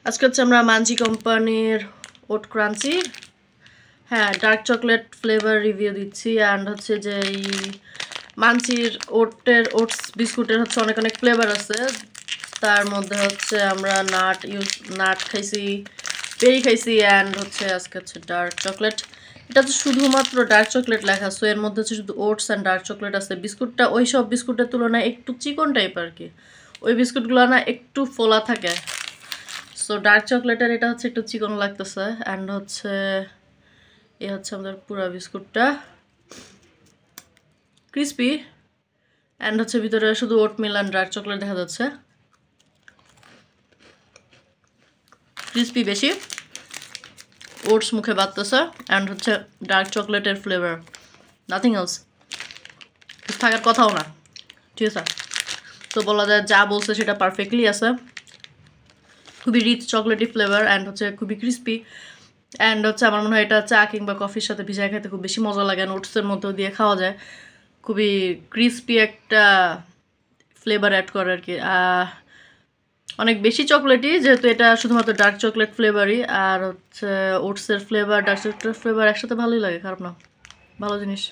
আজকে হচ্ছে আমরা মাঞ্চি কোম্পানির oat crunchy dark chocolate flavour review দিচ্ছি। অ্যান্ড হচ্ছে যে এই মাঞ্চির ওটস বিস্কুটের হচ্ছে অনেক অনেক ফ্লেভার আছে। তার মধ্যে হচ্ছে আমরা নাট খাইছি, বেরি খাইছি, অ্যান্ড হচ্ছে আজকে হচ্ছে ডার্ক চকলেট। এটা তো শুধুমাত্র ডার্ক চকলেট লেখা, সো এর মধ্যে হচ্ছে শুধু ওটস অ্যান্ড ডার্ক চকলেট আছে। বিস্কুটটা ওই সব বিস্কুটের তুলনায় একটু চিকন টাইপ আর কি, ওই বিস্কুটগুলো না একটু ফোলা থাকে। সো ডার্ক চকলেটের এটা হচ্ছে একটু চিকন লাগতেছে। অ্যান্ড হচ্ছে এ হচ্ছে আমাদের পুরো বিস্কুটটা ক্রিস্পি, অ্যান্ড হচ্ছে ভিতরে শুধু ওটমিল অ্যান্ড ডার্ক চকলেট দেখা যাচ্ছে। ক্রিস্পি বেশি, ওটস মুখে বাড়তেছে, অ্যান্ড হচ্ছে ডার্ক চকলেটের ফ্লেভার, নাথিং এলস। থাকার কথাও না, ঠিক আছে। তো বলা যায় যা বলছে সেটা পারফেক্টলি আছে। খুবই রিচ চকলেটি ফ্লেভার, অ্যান্ড হচ্ছে খুবই ক্রিস্পি। অ্যান্ড হচ্ছে আমার মনে হয় এটা চা কিংবা কফির সাথে ভিজায় খেতে খুব বেশি মজা লাগে। ওটসের মধ্যেও দিয়ে খাওয়া যায়, খুবই ক্রিস্পি একটা ফ্লেভার অ্যাড করে আর কি। অনেক বেশি চকলেটই, যেহেতু এটা শুধুমাত্র ডার্ক চকলেট ফ্লেভারই। আর হচ্ছে ওটসের ফ্লেভার ডার্ক চকলেট ফ্লেভার একসাথে ভালোই লাগে, খারাপ না, ভালো জিনিস।